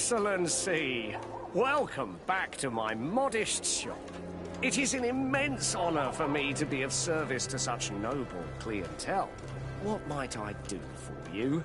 Excellency! Welcome back to my modest shop. It is an immense honor for me to be of service to such noble clientele. What might I do for you?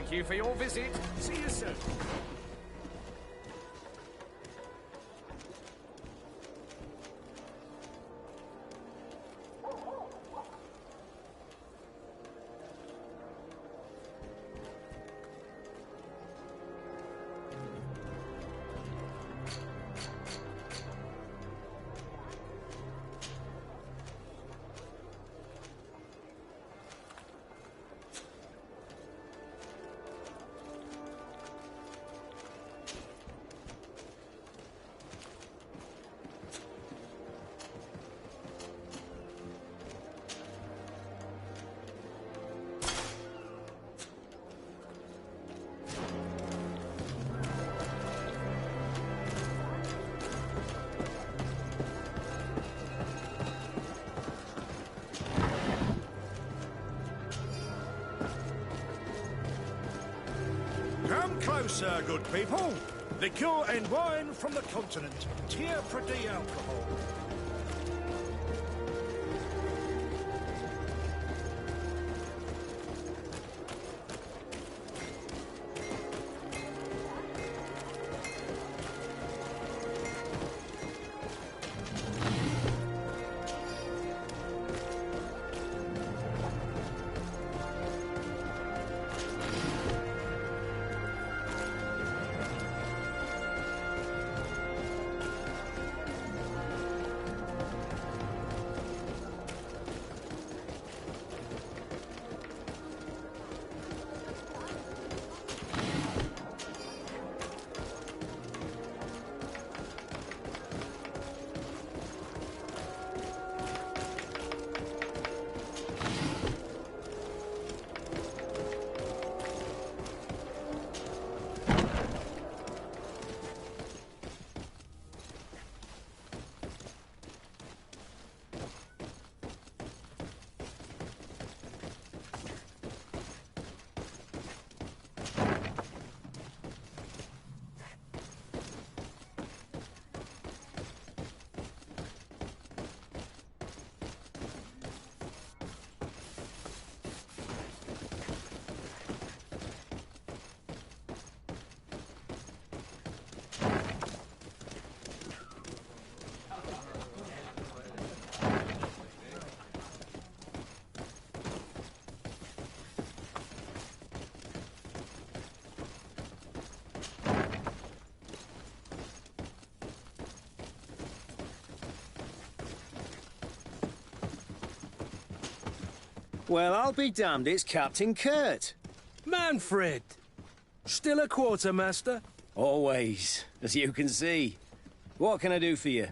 Thank you for your visit. See you soon. Come closer, good people. Liqueur and wine from the continent. Tier pretty alcohol. Well, I'll be damned, it's Captain Kurt. Manfred! Still a quartermaster? Always, as you can see. What can I do for you?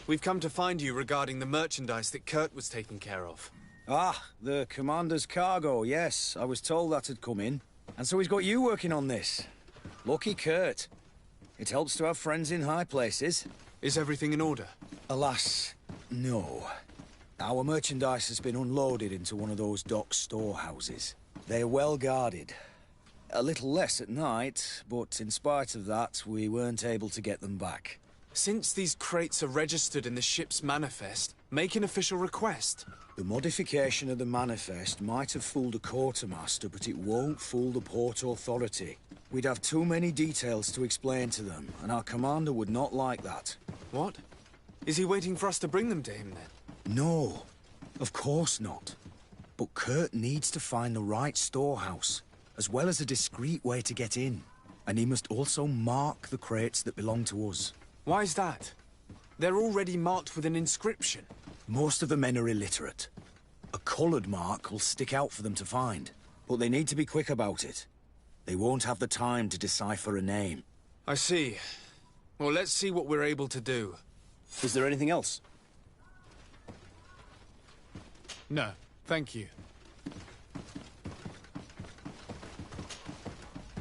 We've come to find you regarding the merchandise that Kurt was taking care of. Ah, the commander's cargo, yes. I was told that had come in. And so he's got you working on this. Lucky Kurt. It helps to have friends in high places. Is everything in order? Alas, no. Our merchandise has been unloaded into one of those dock storehouses. They're well guarded. A little less at night, but in spite of that, we weren't able to get them back. Since these crates are registered in the ship's manifest, make an official request. The modification of the manifest might have fooled a quartermaster, but it won't fool the Port Authority. We'd have too many details to explain to them, and our commander would not like that. What? Is he waiting for us to bring them to him, then? No, of course not. But Kurt needs to find the right storehouse, as well as a discreet way to get in. And he must also mark the crates that belong to us. Why is that? They're already marked with an inscription. Most of the men are illiterate. A coloured mark will stick out for them to find, but they need to be quick about it. They won't have the time to decipher a name. I see. Well, let's see what we're able to do. Is there anything else? No, thank you.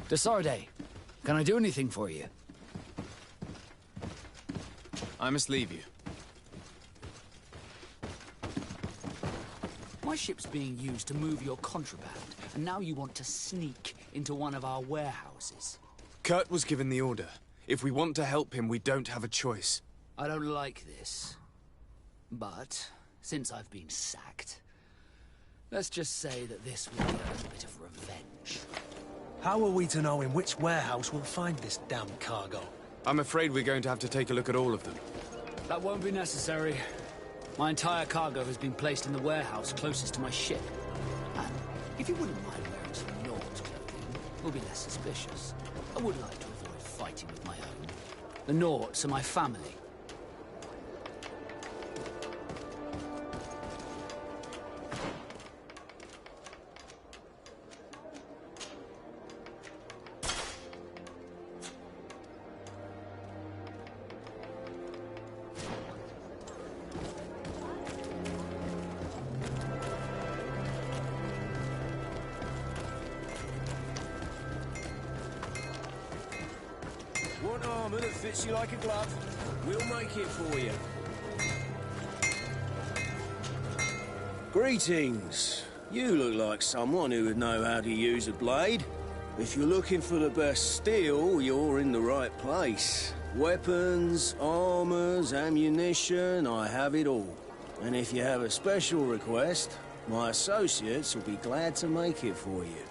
Desarde, can I do anything for you? I must leave you. My ship's being used to move your contraband, and now you want to sneak into one of our warehouses. Kurt was given the order. If we want to help him, we don't have a choice. I don't like this. But, since I've been sacked, Let's just say that this will be a little bit of revenge. How are we to know in which warehouse we'll find this damn cargo? I'm afraid we're going to have to take a look at all of them. That won't be necessary. My entire cargo has been placed in the warehouse closest to my ship. And if you wouldn't mind wearing some Nord clothing, we'll be less suspicious. I would like to avoid fighting with my own. The Nords are my family. Want armor that fits you like a glove? We'll make it for you. Greetings. You look like someone who would know how to use a blade. If you're looking for the best steel, you're in the right place. Weapons, armors, ammunition, I have it all. And if you have a special request, my associates will be glad to make it for you.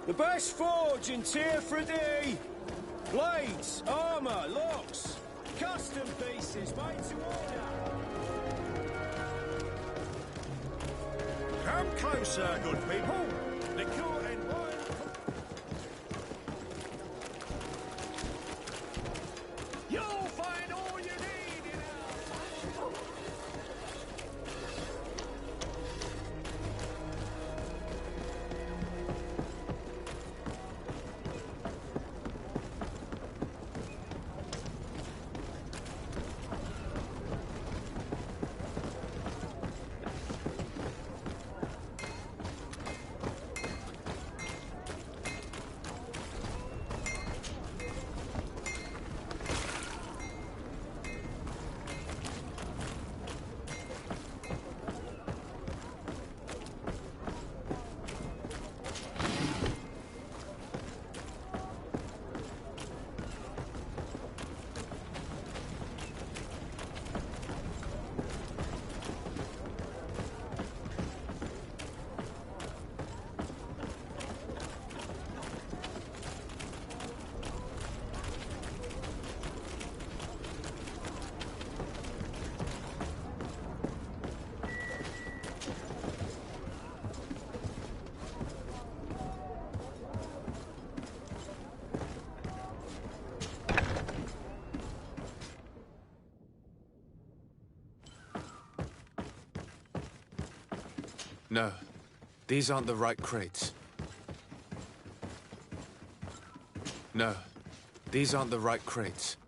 The best forge in Tier 3D. Blades, armour, locks, custom pieces made to order. Come closer, good people. Liquor and wine. You'll find all you need in our... No, these aren't the right crates. No, these aren't the right crates.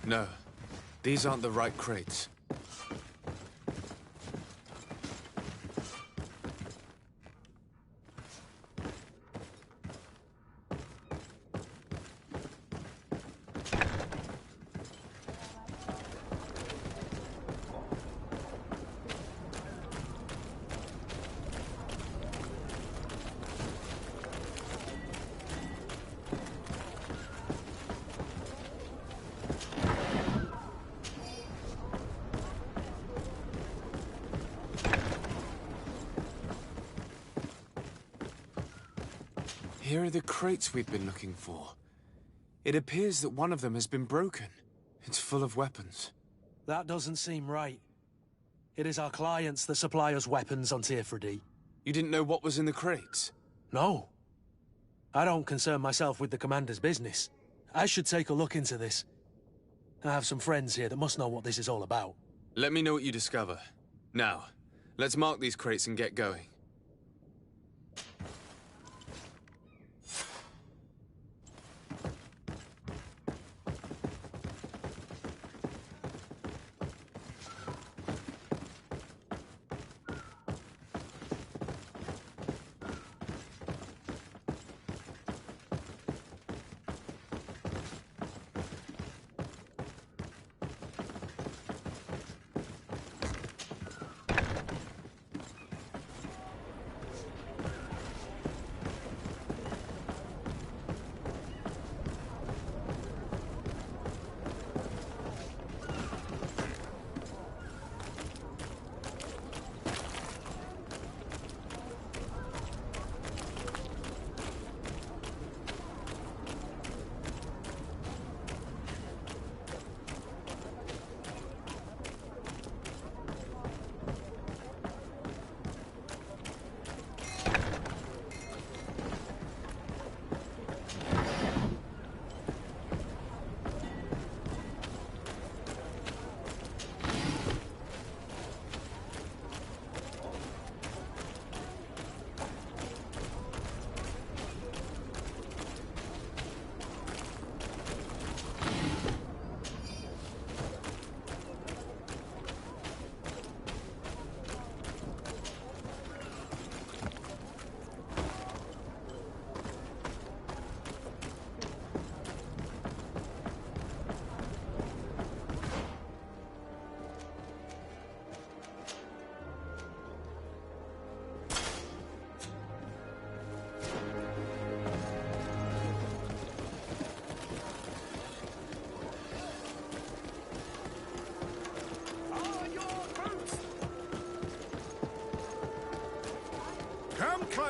No, these aren't the right crates. Here are the crates we've been looking for. It appears that one of them has been broken. It's full of weapons. That doesn't seem right. It is our clients that supply us weapons on Tier 3D. You didn't know what was in the crates? No. I don't concern myself with the commander's business. I should take a look into this. I have some friends here that must know what this is all about. Let me know what you discover. Now, let's mark these crates and get going.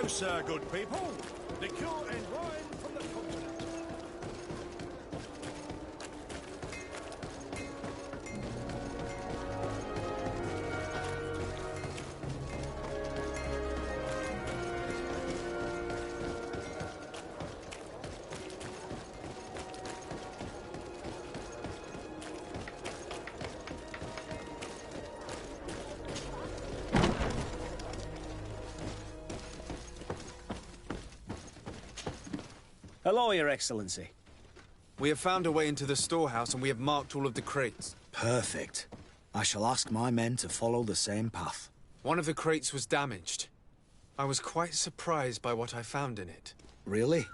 closer, good people. Liqueur and wine from the continent. Hello, Your Excellency. We have found a way into the storehouse and we have marked all of the crates. Perfect. I shall ask my men to follow the same path. One of the crates was damaged. I was quite surprised by what I found in it. Really?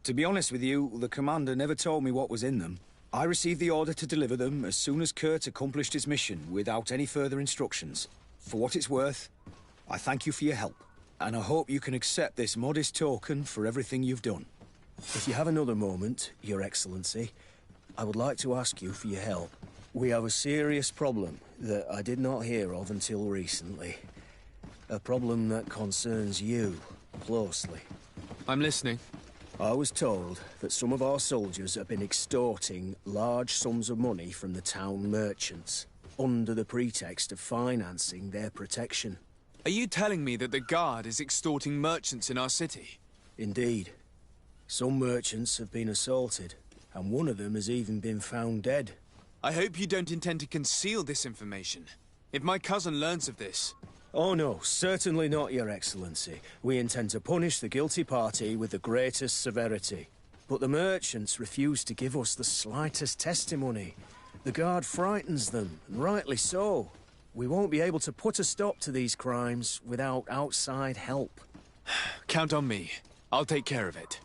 To be honest with you, the commander never told me what was in them. I received the order to deliver them as soon as Kurt accomplished his mission, without any further instructions. For what it's worth, I thank you for your help, and I hope you can accept this modest token for everything you've done. If you have another moment, Your Excellency, I would like to ask you for your help. We have a serious problem that I did not hear of until recently. A problem that concerns you closely. I'm listening. I was told that some of our soldiers have been extorting large sums of money from the town merchants, under the pretext of financing their protection. Are you telling me that the Guard is extorting merchants in our city? Indeed. Some merchants have been assaulted, and one of them has even been found dead. I hope you don't intend to conceal this information. If my cousin learns of this... Oh no, certainly not, Your Excellency. We intend to punish the guilty party with the greatest severity. But the merchants refuse to give us the slightest testimony. The Guard frightens them, and rightly so. We won't be able to put a stop to these crimes without outside help. Count on me. I'll take care of it.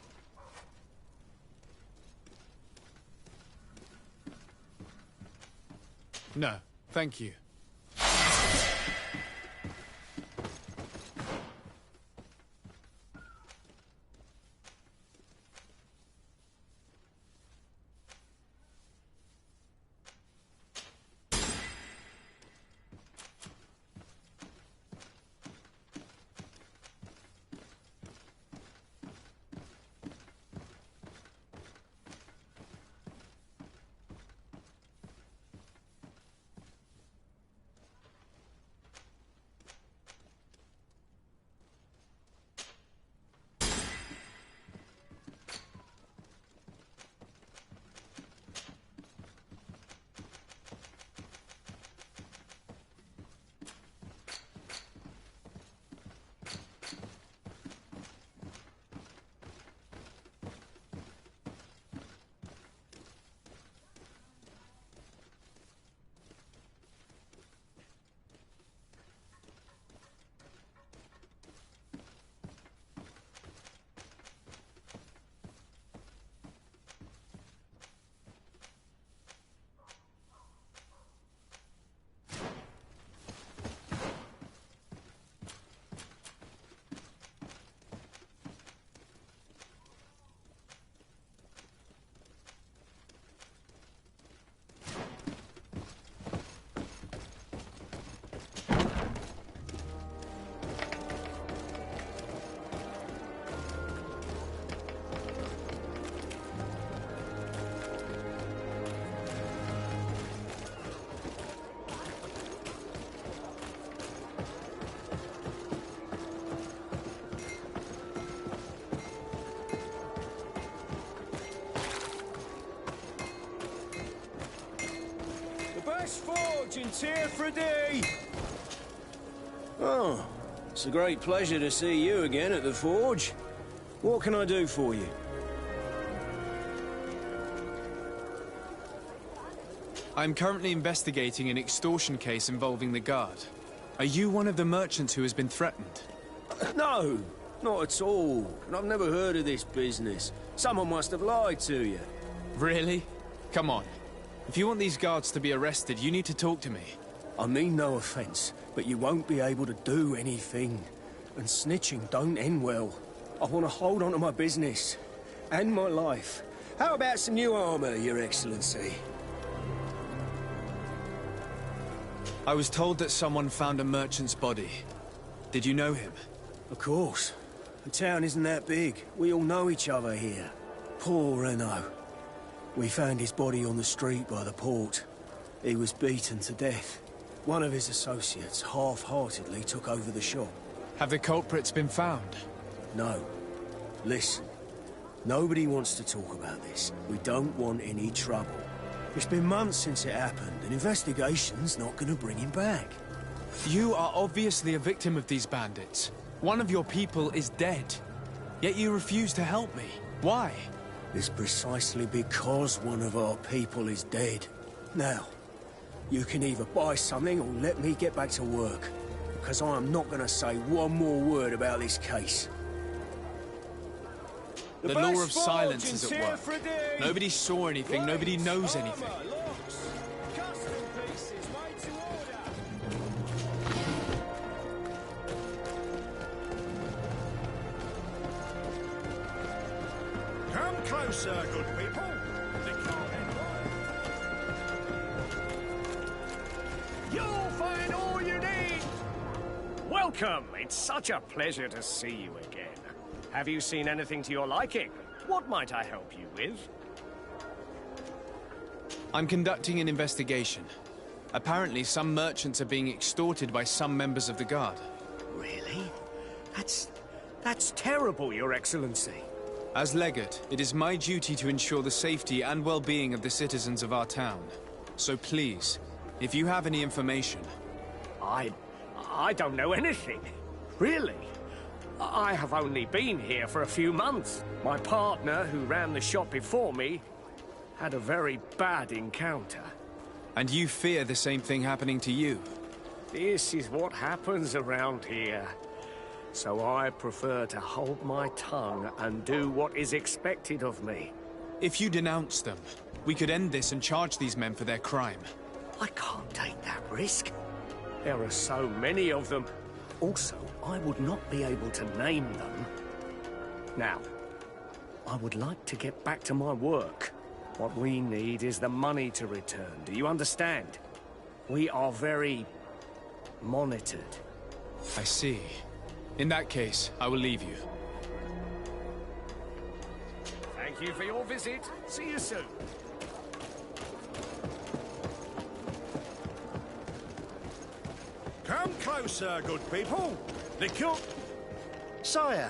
No, thank you. Forge in Tier for a day. Oh, it's a great pleasure to see you again at the Forge. What can I do for you? I'm currently investigating an extortion case involving the Guard. Are you one of the merchants who has been threatened? No, not at all. And I've never heard of this business. Someone must have lied to you. Really? Come on. If you want these guards to be arrested, you need to talk to me. I mean no offense, but you won't be able to do anything. And snitching don't end well. I want to hold on to my business. And my life. How about some new armor, Your Excellency? I was told that someone found a merchant's body. Did you know him? Of course. The town isn't that big. We all know each other here. Poor Renault. We found his body on the street by the port. He was beaten to death. One of his associates half-heartedly took over the shop. Have the culprits been found? No. Listen. Nobody wants to talk about this. We don't want any trouble. It's been months since it happened. An investigation's not gonna bring him back. You are obviously a victim of these bandits. One of your people is dead. Yet you refuse to help me. Why? It's precisely because one of our people is dead. Now, you can either buy something or let me get back to work. Because I am not gonna say one more word about this case. The law of silence is at work. Nobody saw anything, nobody knows anything. Come closer, good people. You'll find all you need! Welcome! It's such a pleasure to see you again. Have you seen anything to your liking? What might I help you with? I'm conducting an investigation. Apparently, some merchants are being extorted by some members of the Guard. Really? That's terrible, Your Excellency. As Legate, it is my duty to ensure the safety and well-being of the citizens of our town. So please, if you have any information... I don't know anything. Really? I have only been here for a few months. My partner, who ran the shop before me, had a very bad encounter. And you fear the same thing happening to you? This is what happens around here. So I prefer to hold my tongue and do what is expected of me. If you denounce them, we could end this and charge these men for their crime. I can't take that risk. There are so many of them. Also, I would not be able to name them. Now, I would like to get back to my work. What we need is the money to return. Do you understand? We are very monitored. I see. In that case, I will leave you. Thank you for your visit. See you soon. Come closer, good people. The cure... Sire,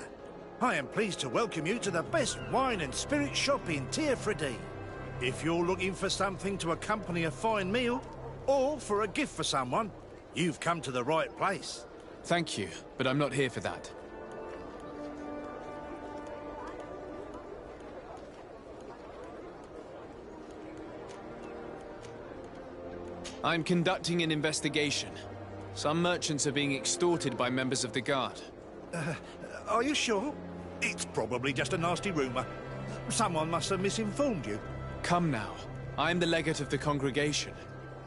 I am pleased to welcome you to the best wine and spirit shop in Tierfredi. If you're looking for something to accompany a fine meal, or for a gift for someone, you've come to the right place. Thank you, but I'm not here for that. I'm conducting an investigation. Some merchants are being extorted by members of the Guard. Are you sure? It's probably just a nasty rumor. Someone must have misinformed you. Come now. I'm the legate of the congregation.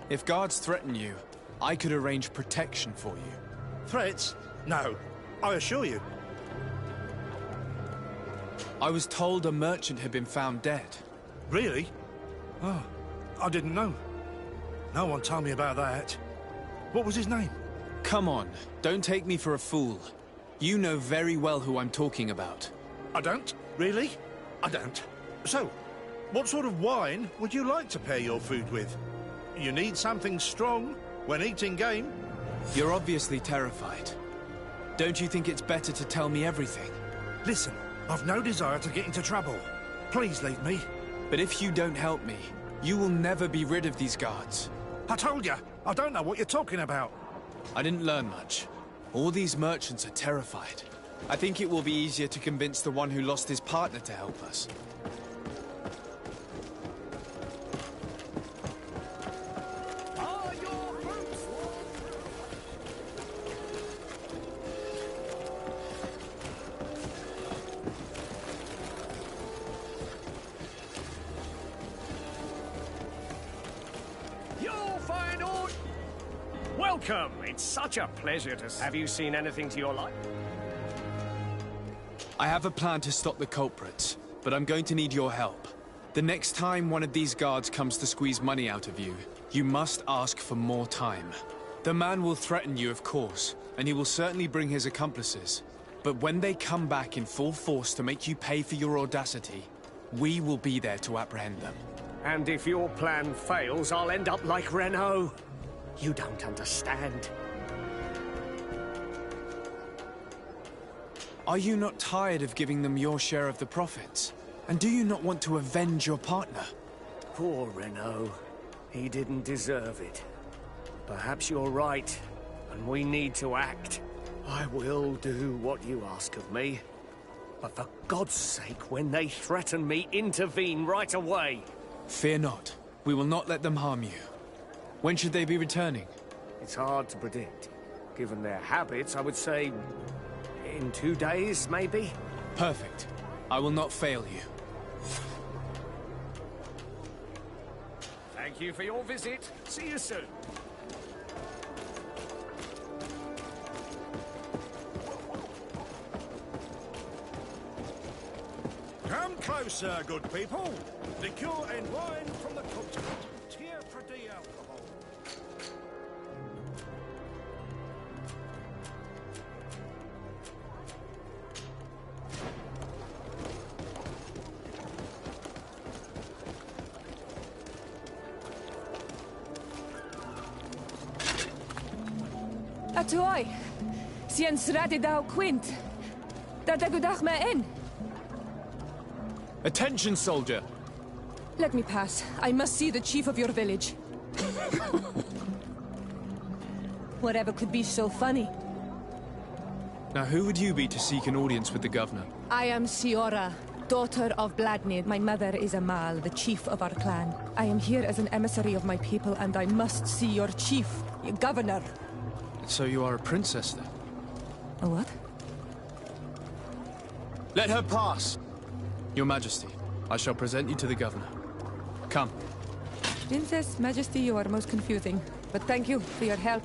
If guards threaten you, I could arrange protection for you. Threats? No, I assure you. I was told a merchant had been found dead. Really? Oh, I didn't know. No one told me about that. What was his name? Come on, don't take me for a fool. You know very well who I'm talking about. I don't? Really? I don't. So, what sort of wine would you like to pair your food with? You need something strong when eating game? You're obviously terrified. Don't you think it's better to tell me everything? Listen, I've no desire to get into trouble. Please leave me. But if you don't help me, you will never be rid of these guards. I told you, I don't know what you're talking about. I didn't learn much. All these merchants are terrified. I think it will be easier to convince the one who lost his partner to help us. Welcome! It's such a pleasure to... Have you seen anything to your liking? I have a plan to stop the culprits, but I'm going to need your help. The next time one of these guards comes to squeeze money out of you, you must ask for more time. The man will threaten you, of course, and he will certainly bring his accomplices. But when they come back in full force to make you pay for your audacity, we will be there to apprehend them. And if your plan fails, I'll end up like Renault. You don't understand. Are you not tired of giving them your share of the profits? And do you not want to avenge your partner? Poor Renault. He didn't deserve it. Perhaps you're right, and we need to act. I will do what you ask of me. But for God's sake, when they threaten me, intervene right away. Fear not. We will not let them harm you. When should they be returning? It's hard to predict. Given their habits, I would say in 2 days, maybe? Perfect. I will not fail you. Thank you for your visit. See you soon. Come closer, good people. Liqueur and wine from the continent. Tier for D alcohol. Atoy, sien srade dau quint. Da dagudach me in. Attention, soldier! Let me pass. I must see the chief of your village. Whatever could be so funny? Now who would you be to seek an audience with the governor? I am Siora, daughter of Bladnid. My mother is Amal, the chief of our clan. I am here as an emissary of my people, and I must see your chief, your governor. So you are a princess, then? A what? Let her pass! Your Majesty, I shall present you to the governor. Come. Princess, Majesty, you are most confusing. But thank you for your help.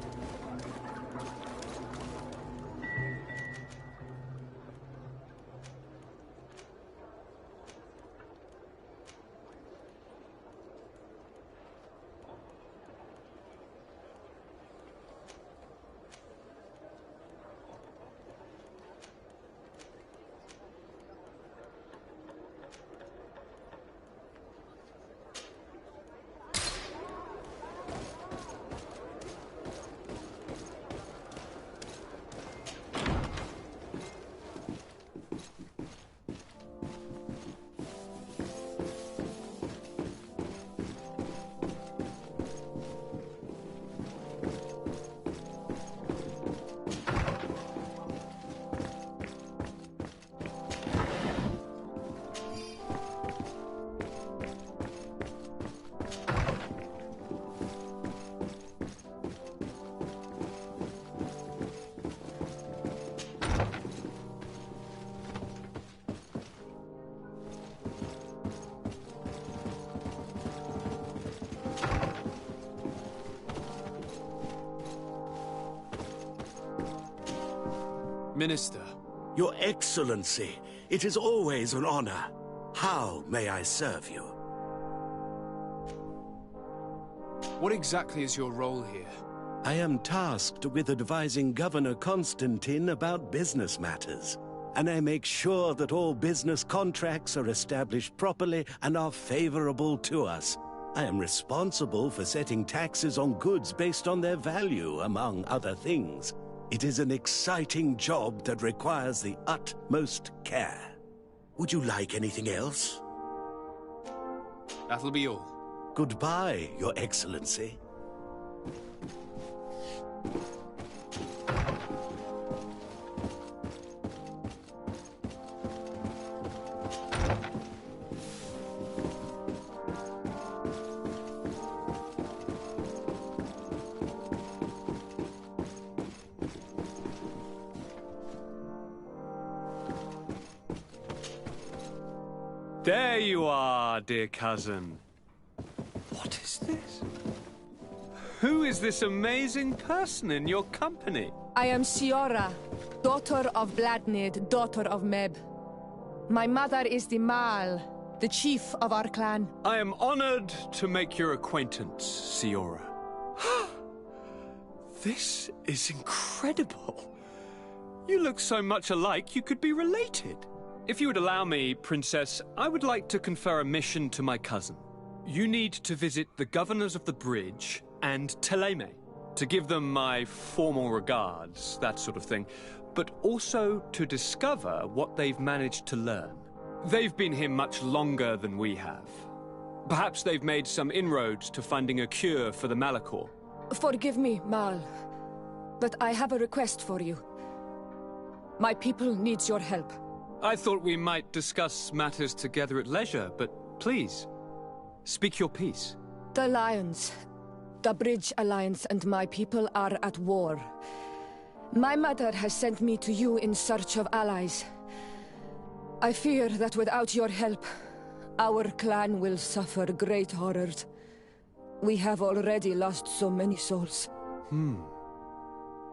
Minister. Your Excellency, it is always an honor. How may I serve you? What exactly is your role here? I am tasked with advising Governor Constantine about business matters, and I make sure that all business contracts are established properly and are favorable to us. I am responsible for setting taxes on goods based on their value, among other things. It is an exciting job that requires the utmost care. Would you like anything else? That'll be all. Goodbye, Your Excellency. There you are, dear cousin. What is this? Who is this amazing person in your company? I am Siora, daughter of Bladnid, daughter of Meb. My mother is the Mal, the chief of our clan. I am honored to make your acquaintance, Siora. This is incredible. You look so much alike you could be related. If you would allow me, Princess, I would like to confer a mission to my cousin. You need to visit the governors of the bridge and Teleme, to give them my formal regards, that sort of thing, but also to discover what they've managed to learn. They've been here much longer than we have. Perhaps they've made some inroads to finding a cure for the Malachor. Forgive me, Mal, but I have a request for you. My people needs your help. I thought we might discuss matters together at leisure, but please, speak your piece. The Lions, the Bridge Alliance and my people are at war. My mother has sent me to you in search of allies. I fear that without your help, our clan will suffer great horrors. We have already lost so many souls.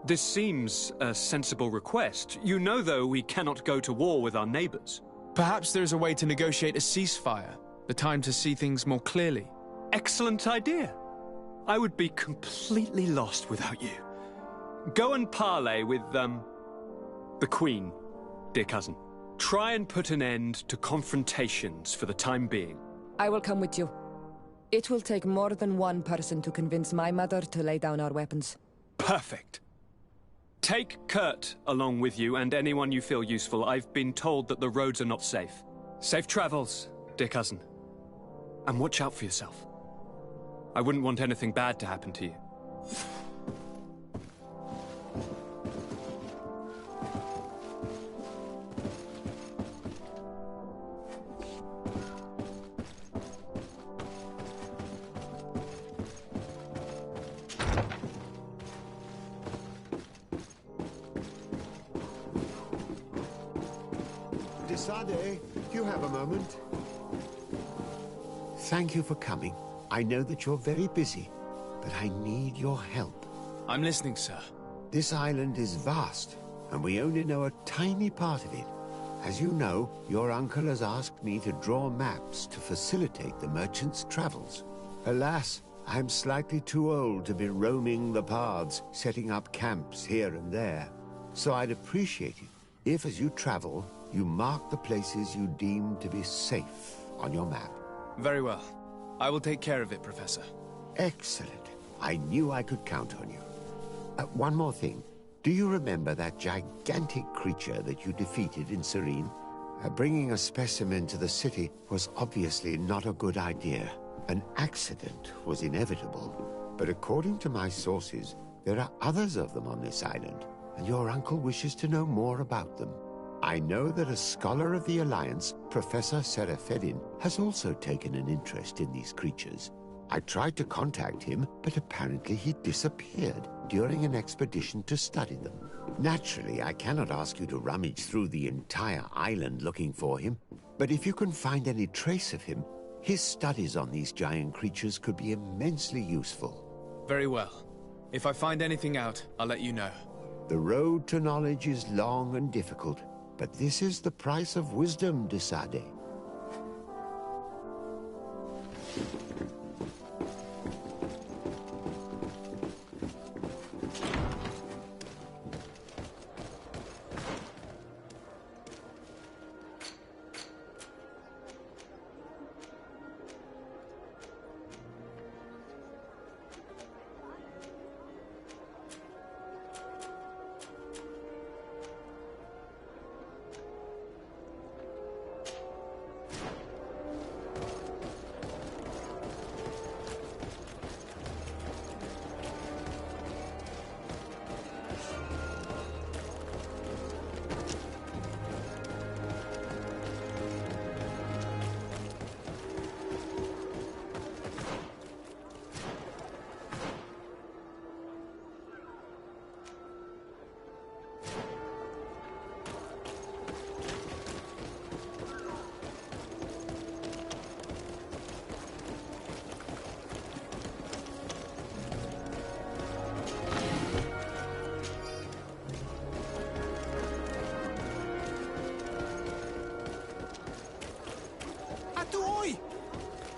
This seems a sensible request. You know, though, we cannot go to war with our neighbors. Perhaps there's a way to negotiate a ceasefire. The time to see things more clearly. Excellent idea. I would be completely lost without you. Go and parley with, the Queen, dear cousin. Try and put an end to confrontations for the time being. I will come with you. It will take more than one person to convince my mother to lay down our weapons. Perfect. Take Kurt along with you and anyone you feel useful. I've been told that the roads are not safe. Safe travels, dear cousin. And watch out for yourself. I wouldn't want anything bad to happen to you. Desade, you have a moment? Thank you for coming. I know that you're very busy, but I need your help. I'm listening, sir. This island is vast, and we only know a tiny part of it. As you know, your uncle has asked me to draw maps to facilitate the merchants' travels. Alas, I'm slightly too old to be roaming the paths, setting up camps here and there. So I'd appreciate it if, as you travel, you mark the places you deem to be safe on your map. Very well. I will take care of it, Professor. Excellent. I knew I could count on you. One more thing. Do you remember that gigantic creature that you defeated in Serene? Bringing a specimen to the city was obviously not a good idea. An accident was inevitable. But according to my sources, there are others of them on this island, and your uncle wishes to know more about them. I know that a scholar of the Alliance, Professor Serafedin, has also taken an interest in these creatures. I tried to contact him, but apparently he disappeared during an expedition to study them. Naturally, I cannot ask you to rummage through the entire island looking for him, but if you can find any trace of him, his studies on these giant creatures could be immensely useful. Very well. If I find anything out, I'll let you know. The road to knowledge is long and difficult, but this is the price of wisdom, Desade.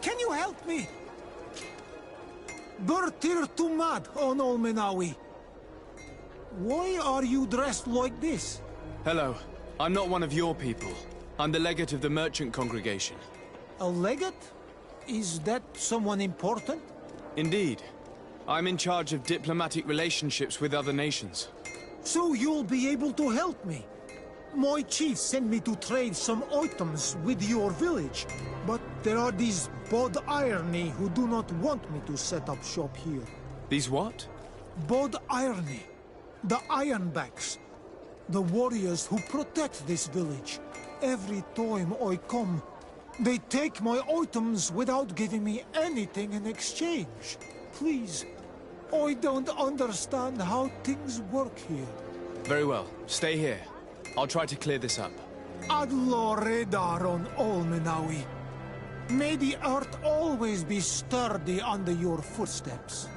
Can you help me? Burtir Tumad on Olmenawi. Why are you dressed like this? Hello. I'm not one of your people. I'm the legate of the merchant congregation. A legate? Is that someone important? Indeed. I'm in charge of diplomatic relationships with other nations. So you'll be able to help me. My chief sent me to trade some items with your village, but there are these Bod Irony who do not want me to set up shop here. These what? Bod Irony. The Ironbacks. The warriors who protect this village. Every time I come, they take my items without giving me anything in exchange. Please, I don't understand how things work here. Very well. Stay here. I'll try to clear this up. Adlo Redaron Olmenawi. May the earth always be sturdy under your footsteps.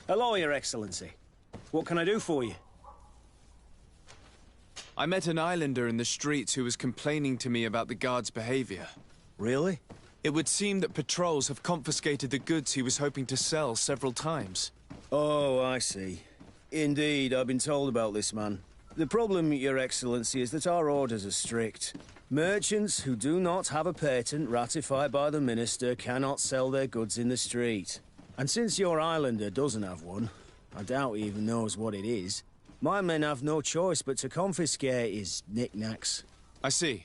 Hello, Your Excellency. What can I do for you? I met an islander in the streets who was complaining to me about the guard's behavior. Really? It would seem that patrols have confiscated the goods he was hoping to sell several times. Oh, I see. Indeed, I've been told about this man. The problem, Your Excellency, is that our orders are strict. Merchants who do not have a patent ratified by the Minister cannot sell their goods in the street. And since your islander doesn't have one, I doubt he even knows what it is, my men have no choice but to confiscate his knickknacks. I see.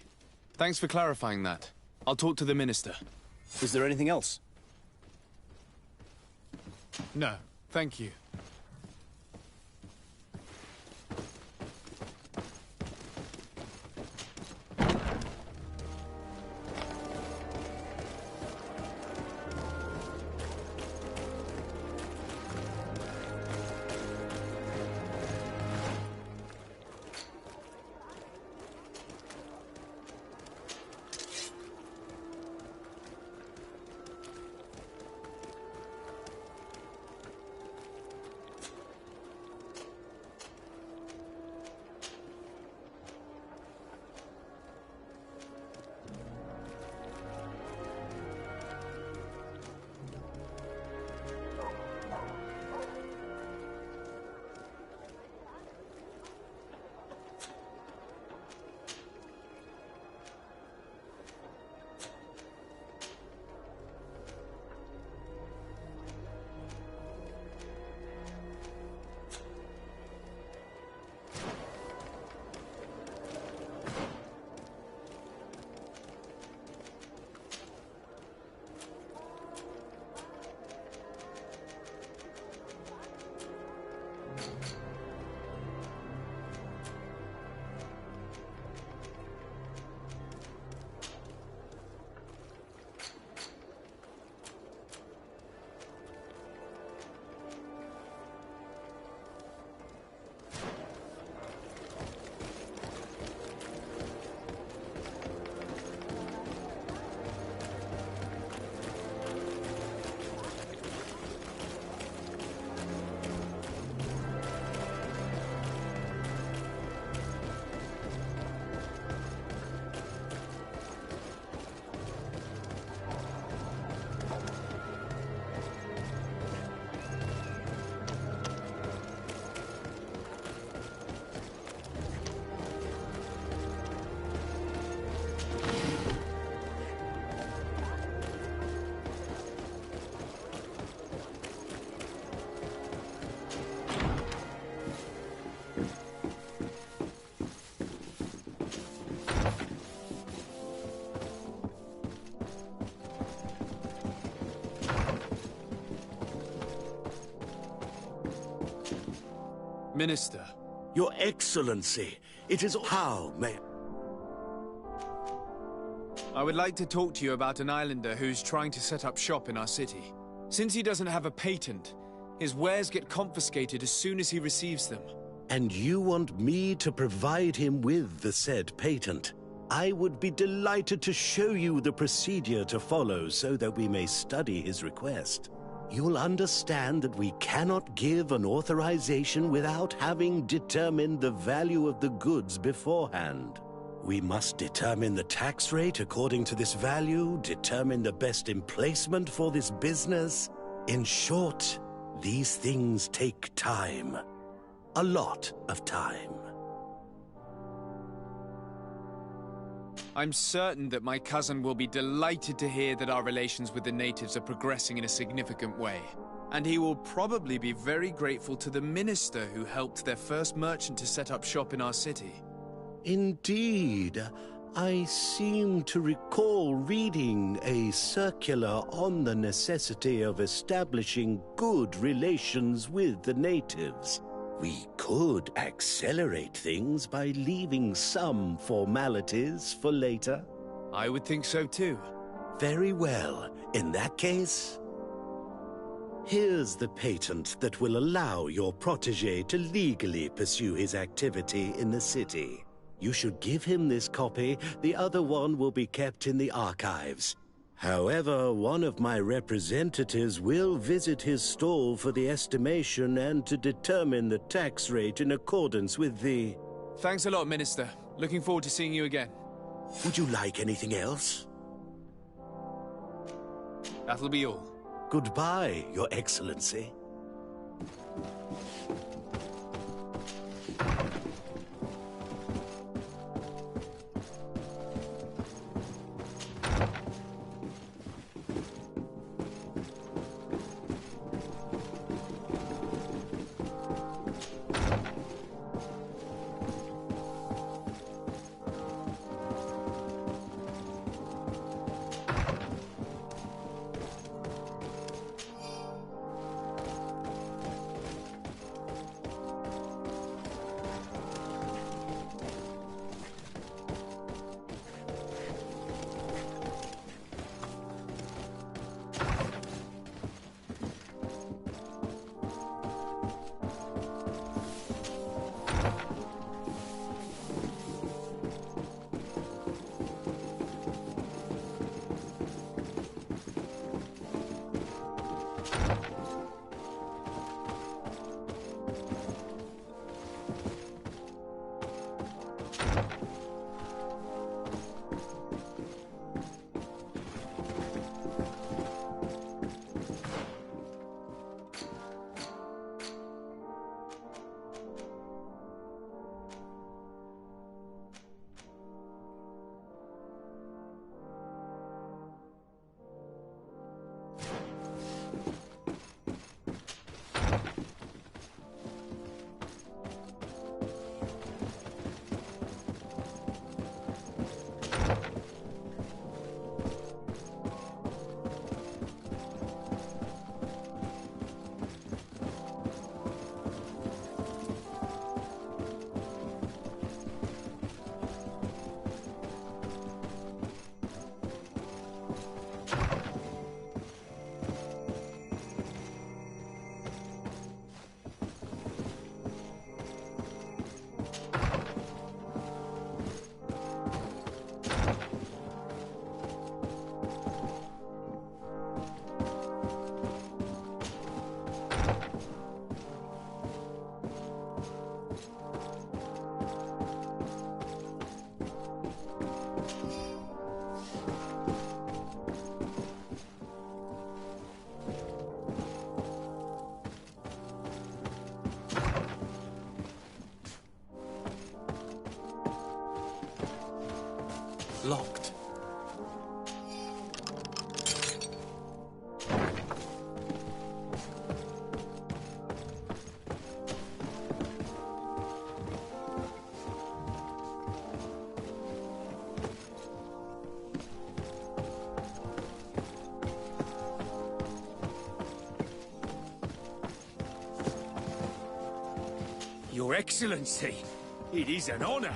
Thanks for clarifying that. I'll talk to the Minister. Is there anything else? No, thank you. Minister. Your Excellency, it is how may... I would like to talk to you about an islander who's trying to set up shop in our city. Since he doesn't have a patent, his wares get confiscated as soon as he receives them. And you want me to provide him with the said patent? I would be delighted to show you the procedure to follow so that we may study his request. You'll understand that we cannot give an authorization without having determined the value of the goods beforehand. We must determine the tax rate according to this value, determine the best emplacement for this business. In short, these things take time. A lot of time. I'm certain that my cousin will be delighted to hear that our relations with the natives are progressing in a significant way. And he will probably be very grateful to the minister who helped their first merchant to set up shop in our city. Indeed. I seem to recall reading a circular on the necessity of establishing good relations with the natives. We could accelerate things by leaving some formalities for later. I would think so too. Very well. In that case, here's the patent that will allow your protege to legally pursue his activity in the city. You should give him this copy. The other one will be kept in the archives. However, one of my representatives will visit his stall for the estimation and to determine the tax rate in accordance with the... Thanks a lot, Minister. Looking forward to seeing you again. Would you like anything else? That'll be all. Goodbye, Your Excellency. Locked. Your Excellency, it is an honor.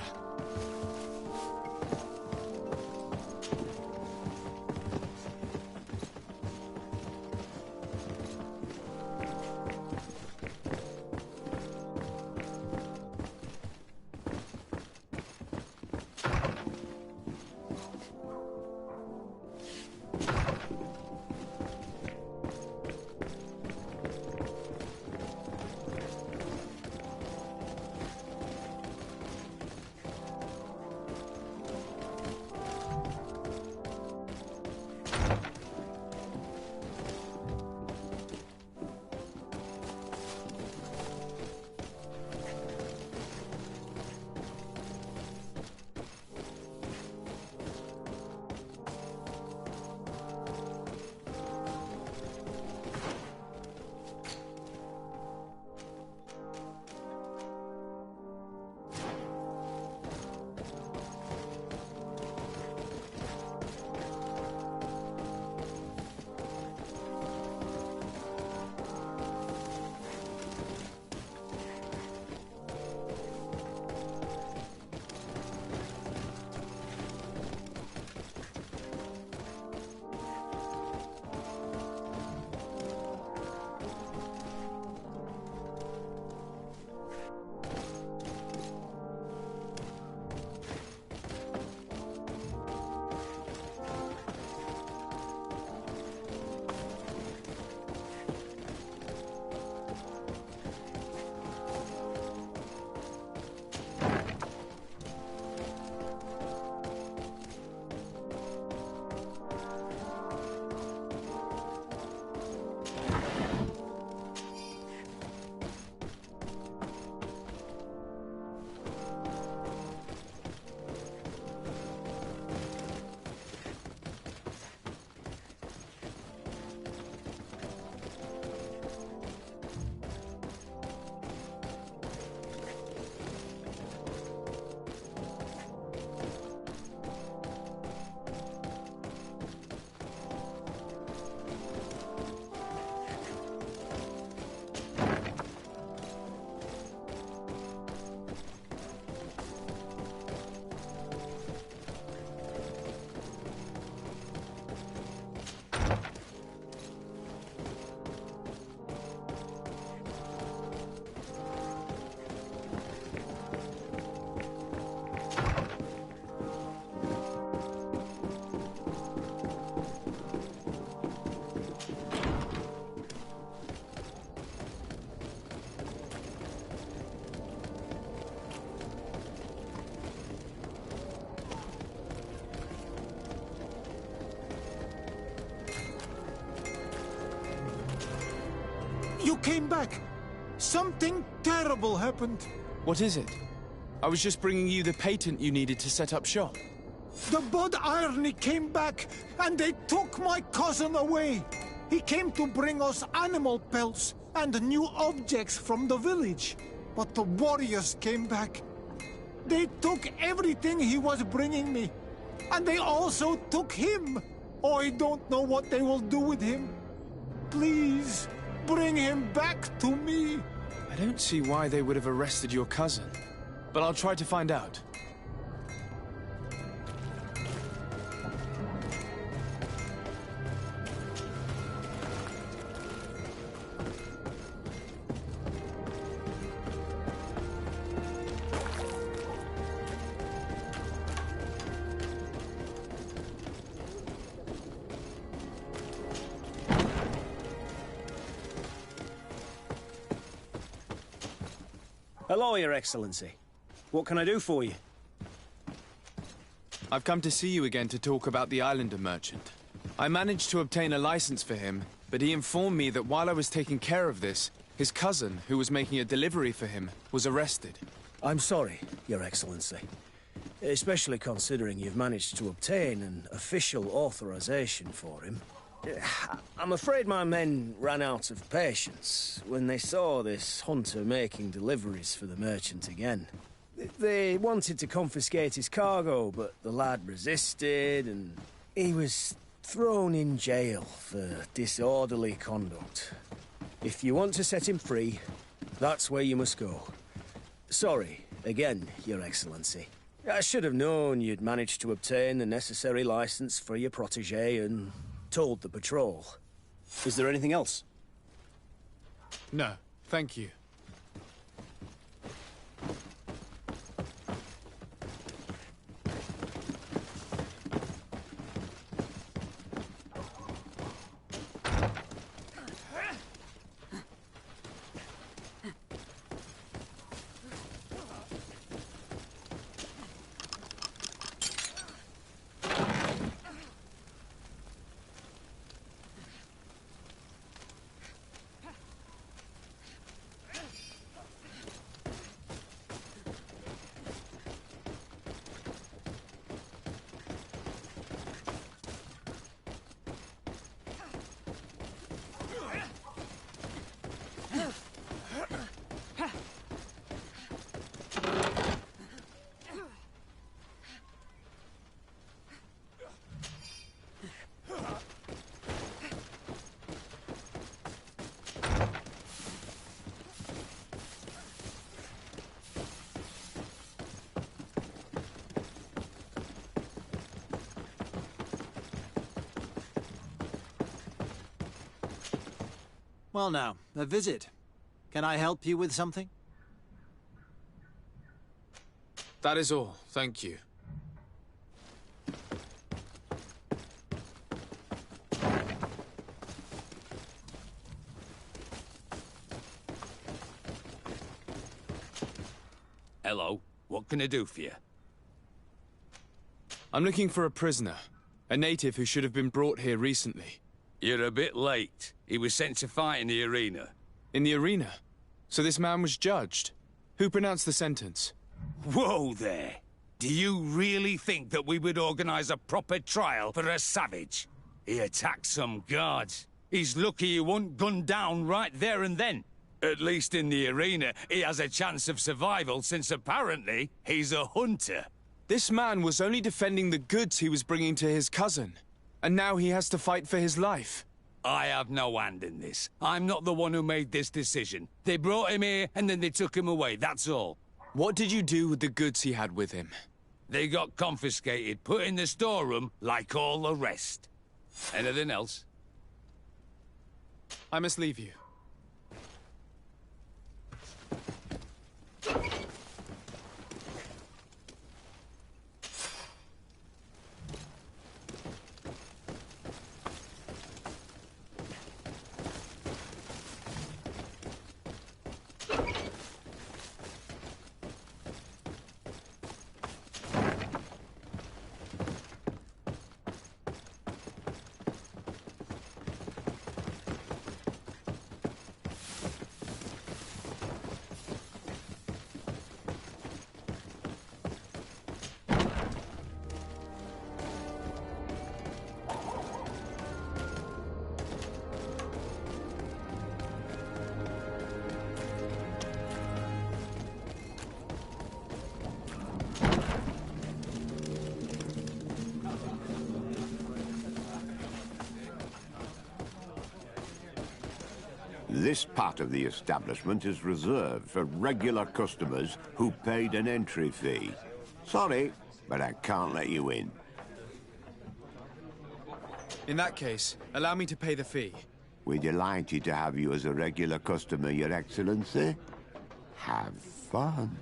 You came back. Something terrible happened. What is it? I was just bringing you the patent you needed to set up shop. The Bud Irony came back, and they took my cousin away. He came to bring us animal pelts and new objects from the village. But the warriors came back. They took everything he was bringing me. And they also took him. I don't know what they will do with him. Please, bring him back to me. I don't see why they would have arrested your cousin, but I'll try to find out. Hello, Your Excellency. What can I do for you? I've come to see you again to talk about the Islander merchant. I managed to obtain a license for him, but he informed me that while I was taking care of this, his cousin, who was making a delivery for him, was arrested. I'm sorry, Your Excellency. Especially considering you've managed to obtain an official authorization for him. I'm afraid my men ran out of patience when they saw this hunter making deliveries for the merchant again. They wanted to confiscate his cargo, but the lad resisted, and he was thrown in jail for disorderly conduct. If you want to set him free, that's where you must go. Sorry, again, Your Excellency. I should have known you'd managed to obtain the necessary license for your protégé and told the patrol. Is there anything else? No, thank you. Well now, a visit. Can I help you with something? That is all, thank you. Hello, what can I do for you? I'm looking for a prisoner. A native who should have been brought here recently. You're a bit late. He was sent to fight in the arena. In the arena? So this man was judged? Who pronounced the sentence? Whoa there! Do you really think that we would organize a proper trial for a savage? He attacked some guards. He's lucky he wasn't gunned down right there and then. At least in the arena, he has a chance of survival since apparently he's a hunter. This man was only defending the goods he was bringing to his cousin. And now he has to fight for his life. I have no hand in this. I'm not the one who made this decision. They brought him here and then they took him away, that's all. What did you do with the goods he had with him? They got confiscated, put in the storeroom like all the rest. Anything else? I must leave you. This part of the establishment is reserved for regular customers who paid an entry fee. Sorry, but I can't let you in. In that case, allow me to pay the fee. We're delighted to have you as a regular customer, Your Excellency. Have fun.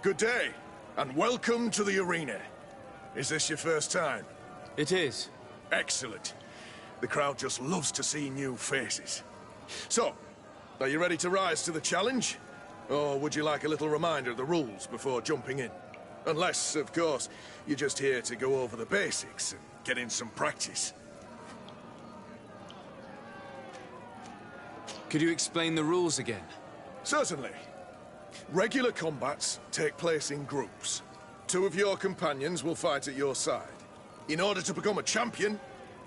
Good day, and welcome to the arena. Is this your first time? It is. Excellent. The crowd just loves to see new faces. So, are you ready to rise to the challenge? Or would you like a little reminder of the rules before jumping in? Unless, of course, you're just here to go over the basics and get in some practice. Could you explain the rules again? Certainly. Regular combats take place in groups. 2 of your companions will fight at your side. In order to become a champion,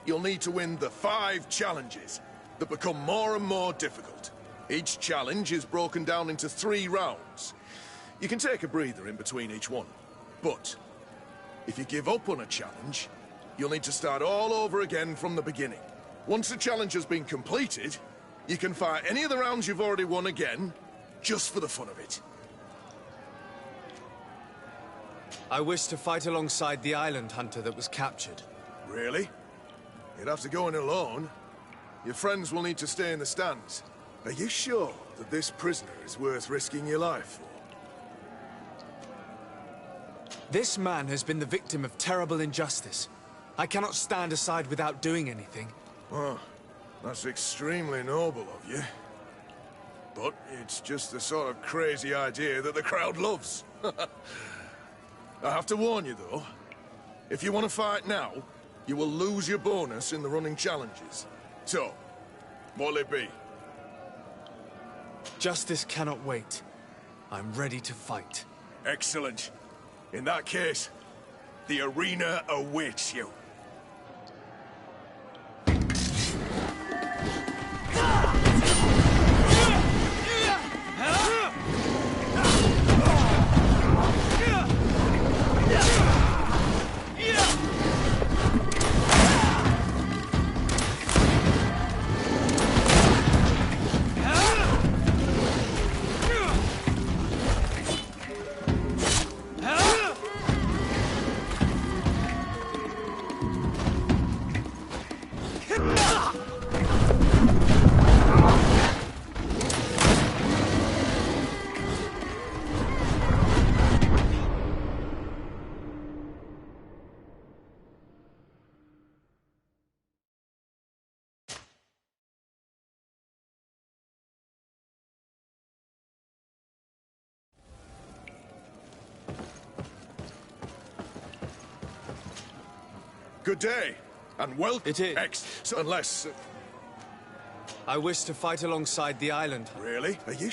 you'll need to win the 5 challenges that become more and more difficult. Each challenge is broken down into 3 rounds. You can take a breather in between each one. But if you give up on a challenge, you'll need to start all over again from the beginning. Once the challenge has been completed, you can fight any of the rounds you've already won again, just for the fun of it. I wish to fight alongside the island hunter that was captured. Really? You'd have to go in alone. Your friends will need to stay in the stands. Are you sure that this prisoner is worth risking your life for? This man has been the victim of terrible injustice. I cannot stand aside without doing anything. Oh, that's extremely noble of you. But it's just the sort of crazy idea that the crowd loves. I have to warn you, though. If you want to fight now, you will lose your bonus in the running challenges. So, what'll it be? Justice cannot wait. I'm ready to fight. Excellent. In that case, the arena awaits you. Good day, and welcome. It is. So unless... I wish to fight alongside the island. Really? Are you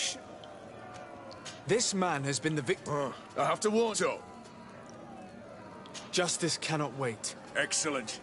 This man has been the victim. I have to warn you. Justice cannot wait. Excellent.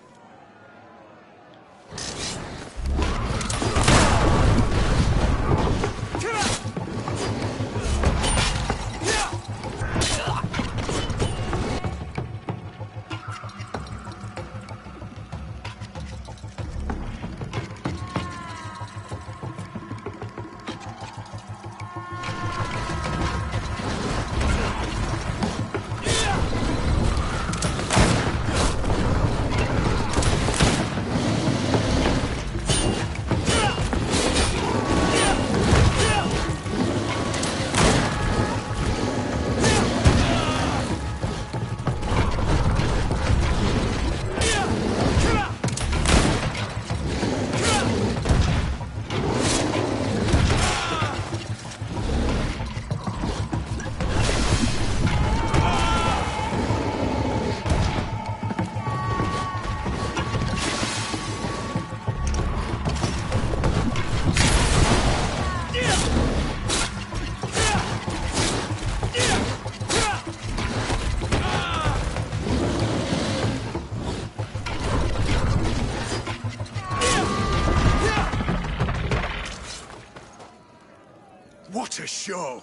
It's a show.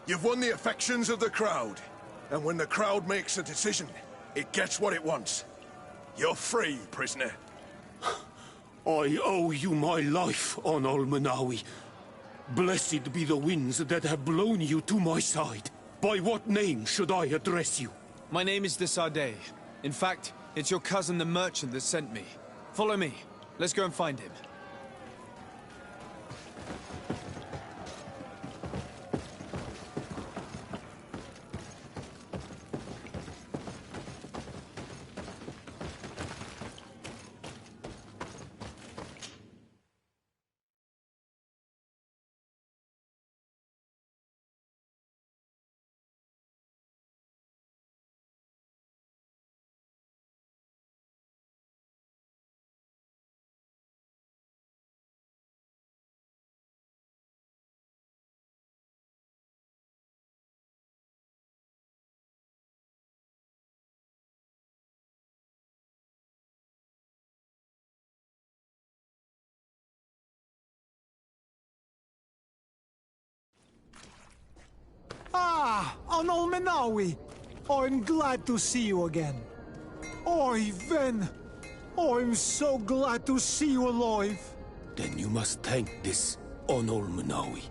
You've won the affections of the crowd. And when the crowd makes a decision, it gets what it wants. You're free, prisoner. I owe you my life, Onol Manawi. Blessed be the winds that have blown you to my side. By what name should I address you? My name is Desade. In fact, it's your cousin the merchant that sent me. Follow me. Let's go and find him. Ah, Onol Menawi. I'm glad to see you again. Oi, Ven. I'm so glad to see you alive. Then you must thank this Onol Manawi.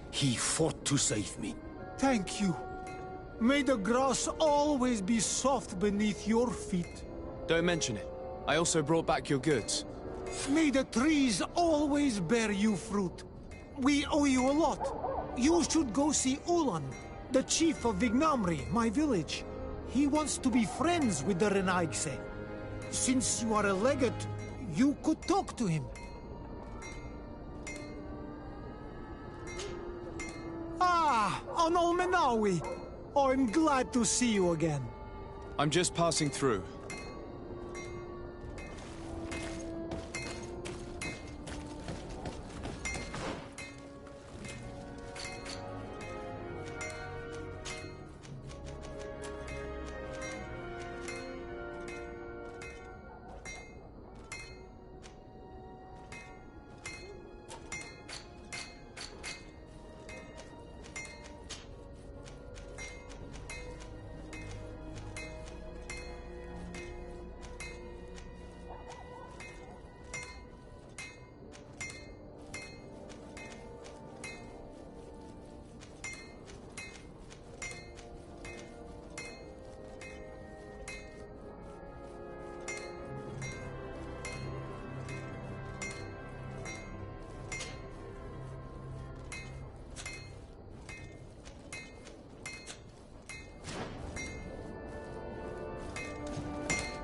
He fought to save me. Thank you. May the grass always be soft beneath your feet. Don't mention it. I also brought back your goods. May the trees always bear you fruit. We owe you a lot. You should go see Ulan, the chief of Vignamri, my village. He wants to be friends with the Renaigse. Since you are a legate, you could talk to him. Ah, Onol Menawi. I'm glad to see you again. I'm just passing through.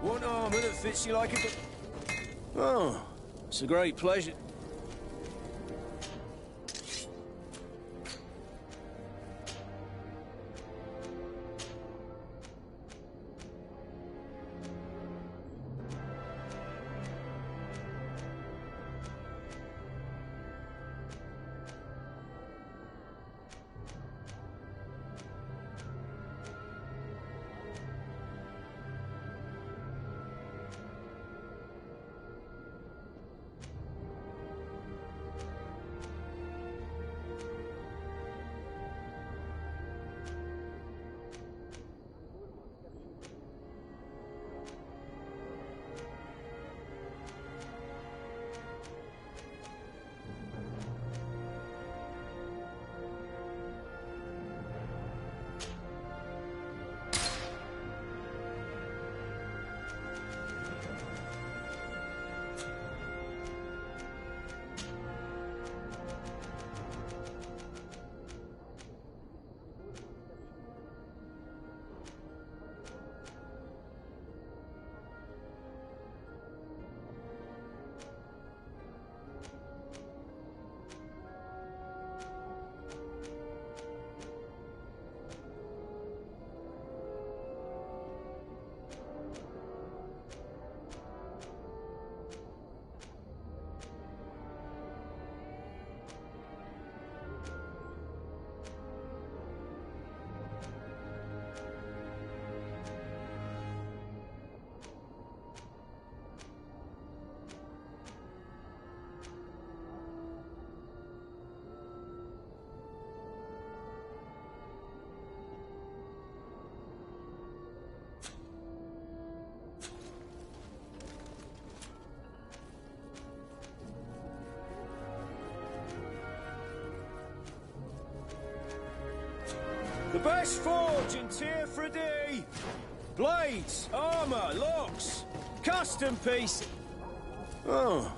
What armour that fits you like a... Oh, it's a great pleasure. best forge in Tier 3D. Blades, armor, locks, custom pieces. Oh.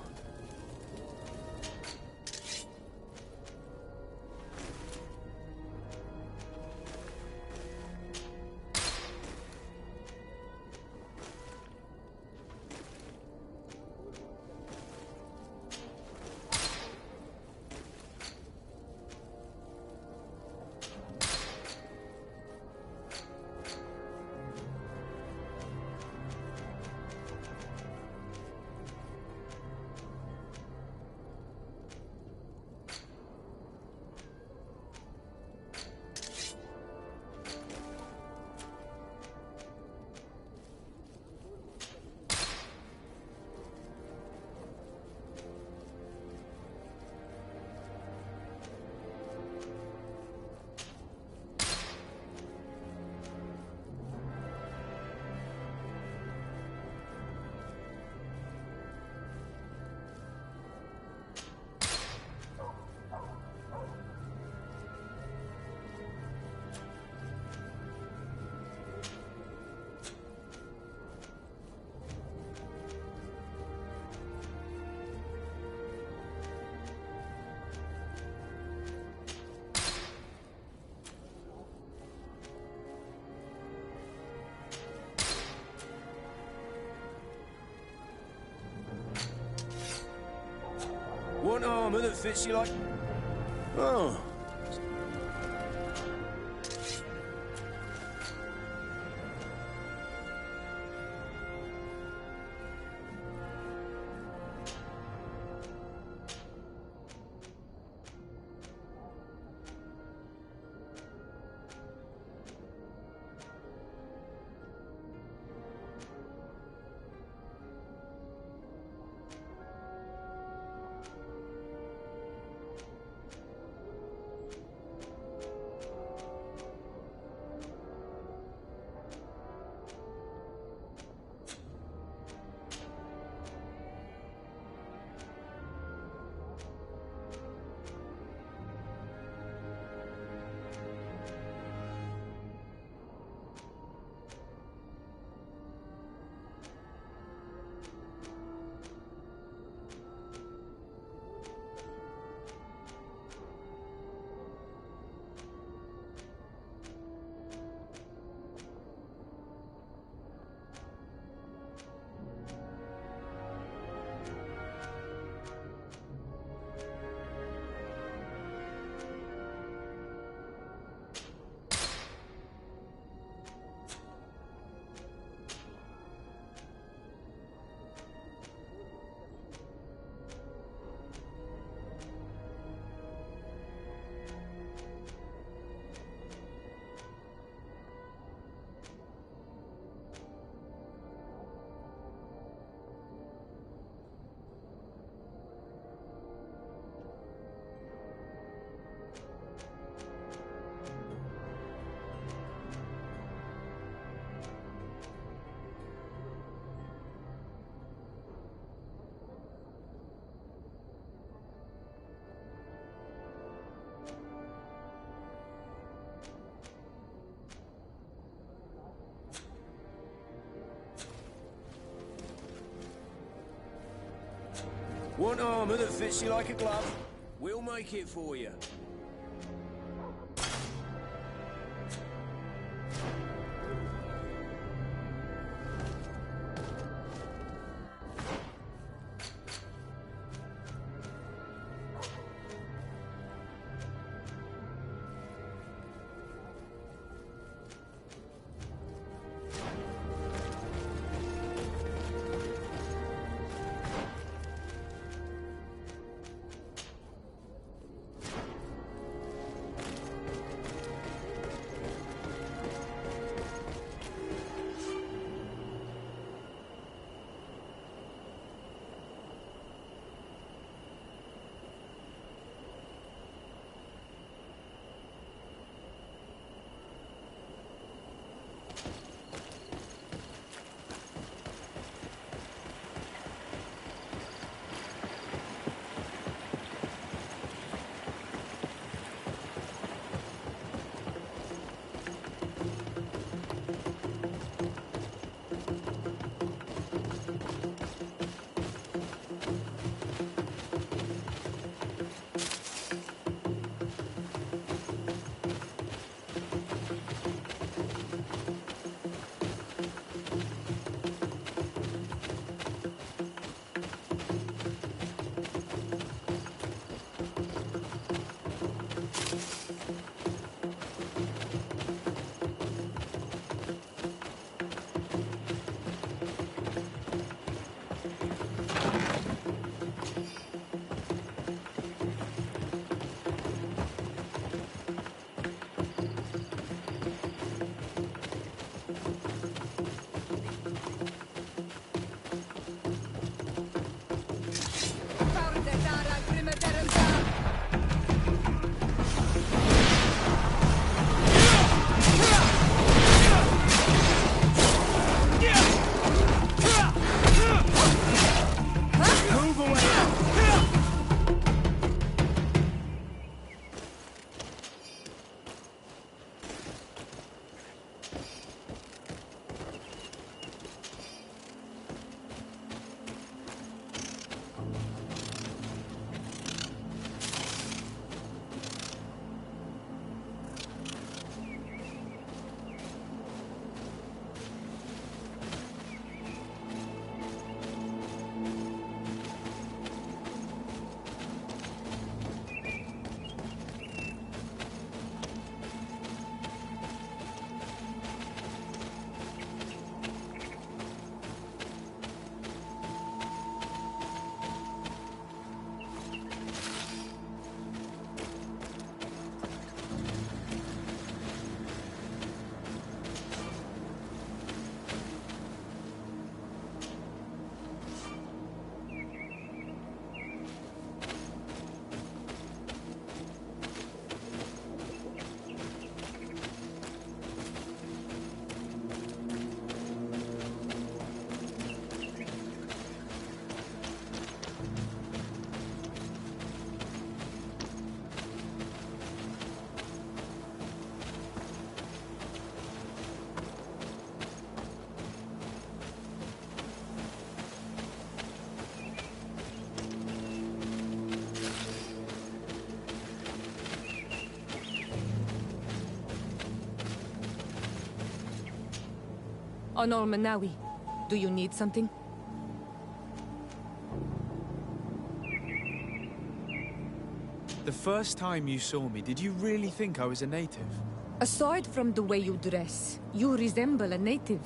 Want armor that fits you like... Oh. Want armor that fits you like a glove? We'll make it for you. Onol Manawi, do you need something? The first time you saw me, did you really think I was a native? Aside from the way you dress, you resemble a native.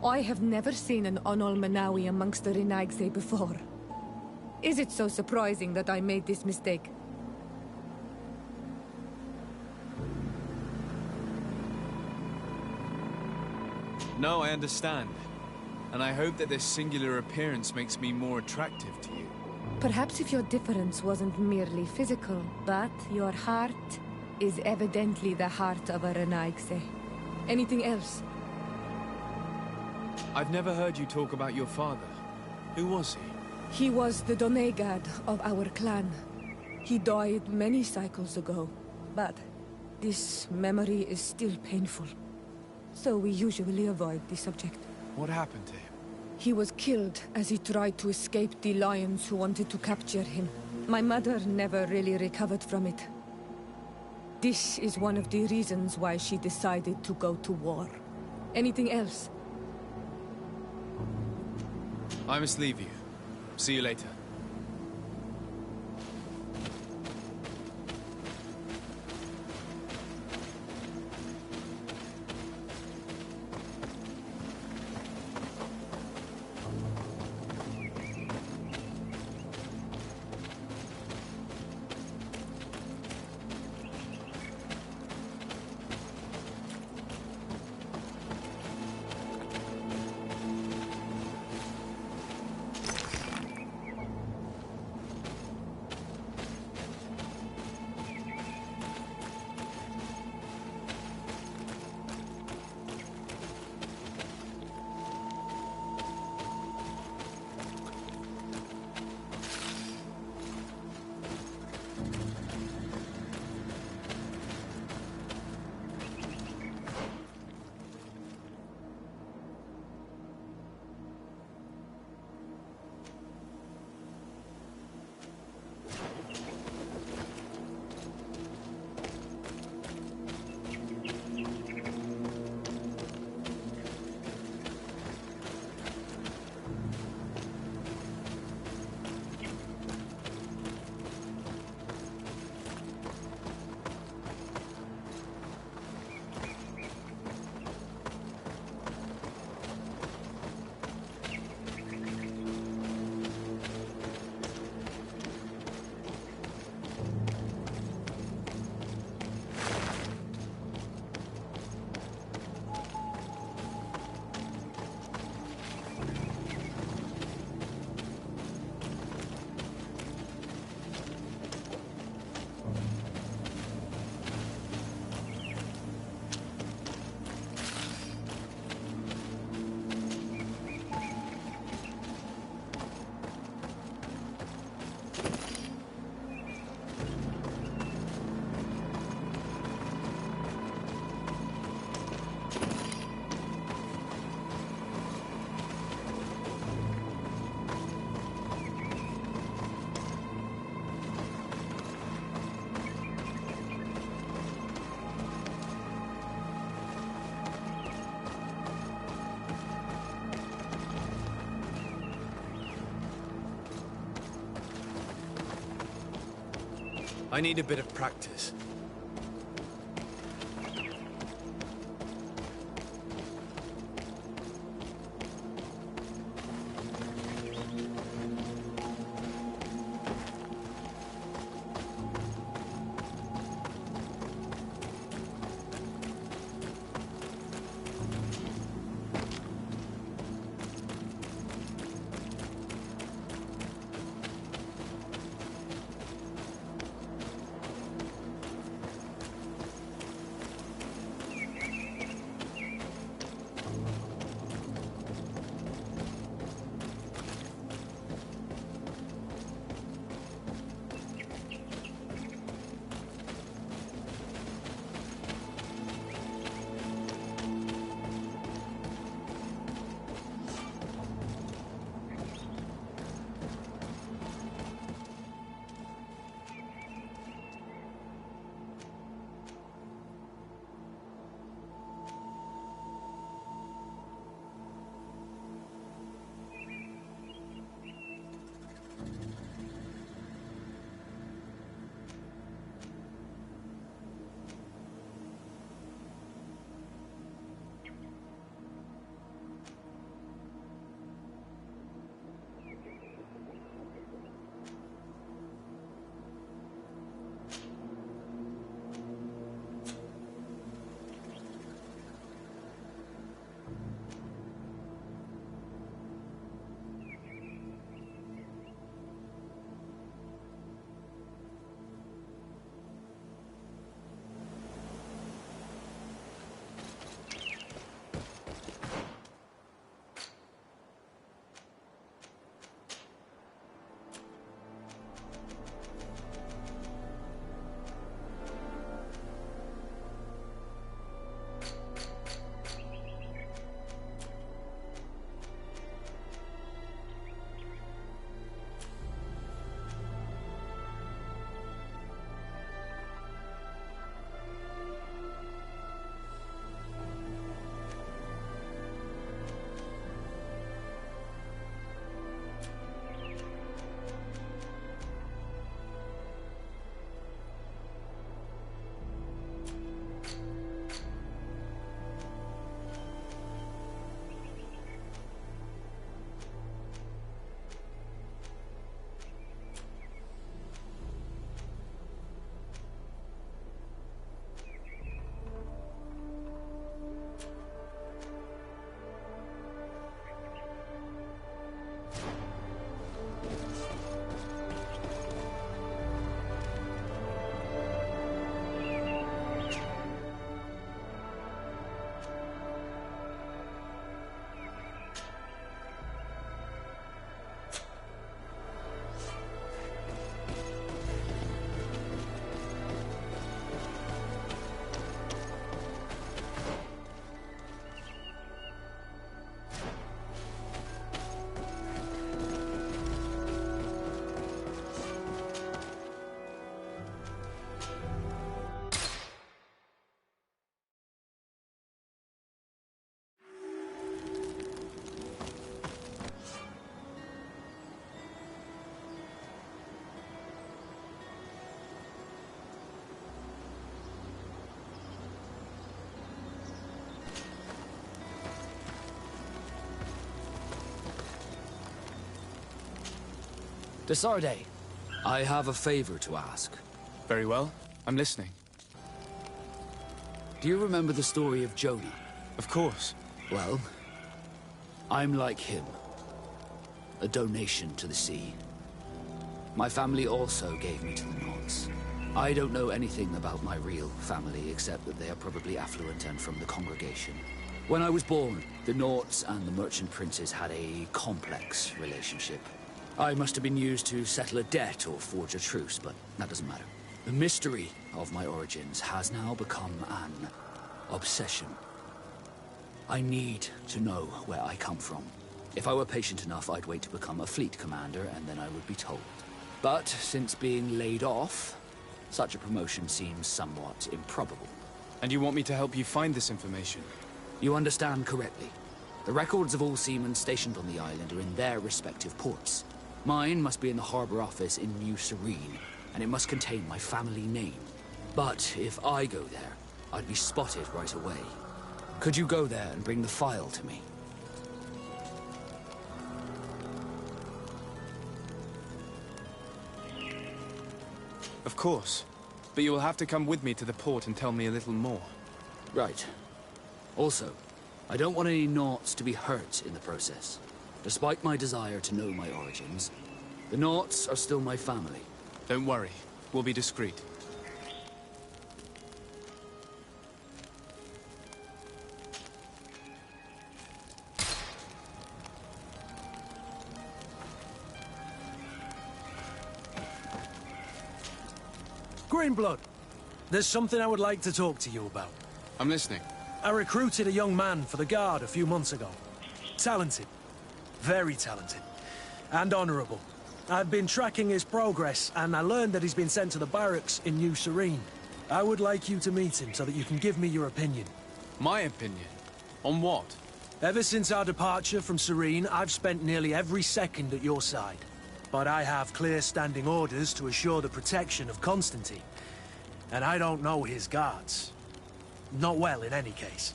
I have never seen an Onol Manawi amongst the Renaigse before. Is it so surprising that I made this mistake? No, I understand. And I hope that this singular appearance makes me more attractive to you. Perhaps if your difference wasn't merely physical, but your heart is evidently the heart of a Renaigse. Anything else? I've never heard you talk about your father. Who was he? He was the Donegad of our clan. He died many cycles ago, but this memory is still painful. So we usually avoid the subject. What happened to him? He was killed as he tried to escape the lions who wanted to capture him. My mother never really recovered from it. This is one of the reasons why she decided to go to war. Anything else? I must leave you. See you later. I need a bit of practice. Desarde, I have a favor to ask. Very well. I'm listening. Do you remember the story of Jonah? Of course. Well, I'm like him. A donation to the sea. My family also gave me to the Nauts. I don't know anything about my real family, except that they are probably affluent and from the congregation. When I was born, the Nauts and the merchant princes had a complex relationship. I must have been used to settle a debt or forge a truce, but that doesn't matter. The mystery of my origins has now become an obsession. I need to know where I come from. If I were patient enough, I'd wait to become a fleet commander, and then I would be told. But since being laid off, such a promotion seems somewhat improbable. And you want me to help you find this information? You understand correctly. The records of all seamen stationed on the island are in their respective ports. Mine must be in the harbor office in New Serene, and it must contain my family name. But if I go there, I'd be spotted right away. Could you go there and bring the file to me? Of course. But you will have to come with me to the port and tell me a little more. Right. Also, I don't want any Nauts to be hurt in the process. Despite my desire to know my origins, the Nauts are still my family. Don't worry. We'll be discreet. Greenblood, there's something I would like to talk to you about. I'm listening. I recruited a young man for the Guard a few months ago. Talented. Very talented. And honorable. I've been tracking his progress, and I learned that he's been sent to the barracks in New Serene. I would like you to meet him so that you can give me your opinion. My opinion? On what? Ever since our departure from Serene, I've spent nearly every second at your side. But I have clear standing orders to assure the protection of Constantine. And I don't know his guards. Not well, in any case.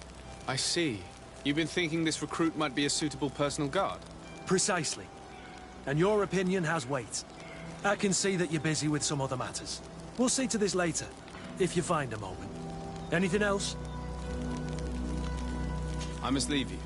I see. You've been thinking this recruit might be a suitable personal guard? Precisely. And your opinion has weight. I can see that you're busy with some other matters. We'll see to this later, if you find a moment. Anything else? I must leave you.